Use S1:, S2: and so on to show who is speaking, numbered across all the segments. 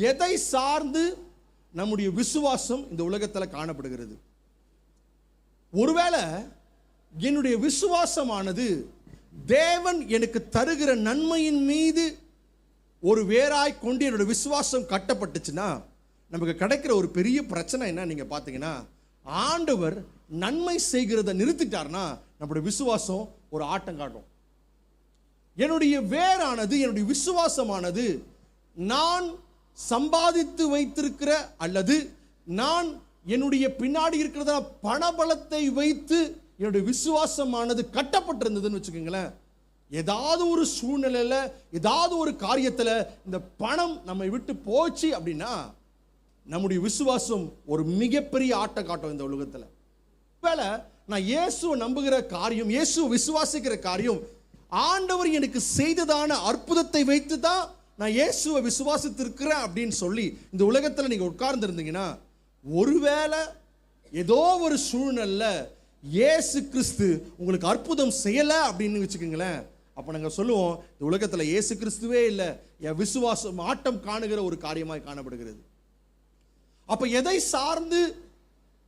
S1: எதை சார்ந்து நம்முடைய விசுவாசம் இந்த உலகத்தில் காணப்படுகிறது? ஒருவேளை என்னுடைய விசுவாசமானது தேவன் எனக்கு தருகிற நன்மையின் மீது ஒரு வேராய் கொண்டு என்னுடைய விசுவாசம் கட்டப்பட்டுச்சுன்னா நமக்கு கிடைக்கிற ஒரு பெரிய பிரச்சனை என்ன நீங்க பார்த்தீங்கன்னா, ஆண்டவர் நன்மை செய்கிறத நிறுத்திட்டார்னா நம்முடைய விசுவாசம் ஒரு ஆட்டம் காட்டும். என்னுடைய வேரானது, என்னுடைய விசுவாசமானது நான் சம்பாதித்து வைத்திருக்கிற அல்லது நான் என்னுடைய பின்னாடி இருக்கிறத பணபலத்தை வைத்து என்னுடைய விசுவாசமானது கட்டப்பட்டிருந்ததுன்னு வச்சுக்கோங்களேன், ஏதாவது ஒரு சூழ்நிலையில ஏதாவது ஒரு காரியத்தில் இந்த பணம் நம்மை விட்டு போச்சு அப்படின்னா நம்முடைய விசுவாசம் ஒரு மிகப்பெரிய ஆட்டம் காட்டும் இந்த உலகத்தில். வேலை நான் இயேசுவை நம்புகிற காரியம், இயேசுவை விசுவாசிக்கிற காரியம், ஆண்டவர் எனக்கு செய்ததான அற்புதத்தை வைத்து தான் நான் இயேசுவை விசுவாசித்திருக்கிறேன் அப்படின்னு சொல்லி இந்த உலகத்தில் நீங்கள் உட்கார்ந்து இருந்தீங்கன்னா, ஒருவேளை ஏதோ ஒரு சூழ்நிலை இயேசு கிறிஸ்து உங்களுக்கு அற்புதம் செய்யலை அப்படின்னு வச்சுக்கோங்களேன், அப்போ நாங்கள் சொல்லுவோம் இந்த உலகத்தில் இயேசு கிறிஸ்துவே இல்லை, என் விசுவாசம் ஆட்டம் காணுகிற ஒரு காரியமாய் காணப்படுகிறது. அப்போ எதை சார்ந்து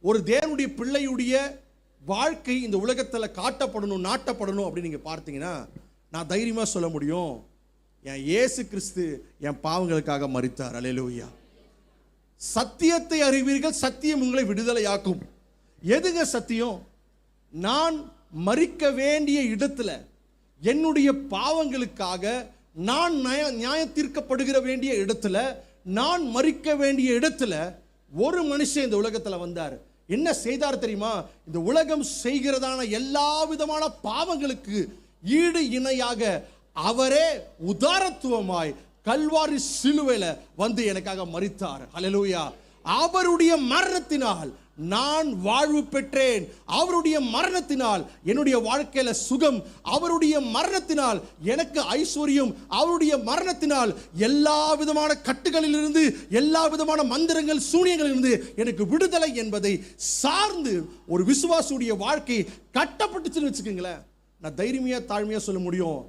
S1: ஒரு தேவனுடைய பிள்ளையுடைய வாழ்க்கை இந்த உலகத்தில் காட்டப்படணும், நாட்டப்படணும் அப்படின்னு நீங்கள் பார்த்தீங்கன்னா, நான் தைரியமாக சொல்ல முடியும், என் இயேசு கிறிஸ்து என் பாவங்களுக்காக மரித்தார். அல்லேலூயா. சத்தியத்தை அறிவீர்கள், சத்தியம் உங்களை விடுதலையாக்கும். எதுங்க சத்தியம்? நான் மரிக்க வேண்டிய இடத்துல, என்னுடைய பாவங்களுக்காக நான் நியாயம் தீர்க்கப்படுகிற வேண்டிய இடத்துல, நான் மரிக்க வேண்டிய இடத்துல ஒரு மனுஷன் இந்த உலகத்தில் வந்தார். என்ன செய்தார் தெரியுமா? இந்த உலகம் செய்கிறதான எல்லா விதமான பாவங்களுக்கு ஈடு இணையாக அவரே உதாரத்துவமாய் கல்வாரி சிலுவையில வந்து எனக்காக மரித்தார். அல்லேலூயா. அவருடைய மரணத்தினால் நான் வாழ்வு பெற்றேன். அவருடைய மரணத்தினால் என்னுடைய வாழ்க்கையில சுகம், அவருடைய மரணத்தினால் எனக்கு ஐஸ்வர்யம், அவருடைய மரணத்தினால் எல்லா விதமான கட்டுகளிலிருந்து, எல்லா விதமான மந்திரங்கள், சூனியங்களிலிருந்து எனக்கு விடுதலை என்பதை சார்ந்து ஒரு விசுவாசியுடைய வாழ்க்கை கட்டப்பட்டுச்சுன்னு வச்சுக்கோங்களேன், நான் தைரியமையா தாழ்மையா சொல்ல முடியும்,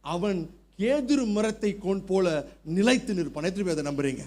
S1: அவன் கேதுரு மரத்தை போல நிலைத்து நிற்பான். எத்தனை பேர் அதை நம்புறீங்க?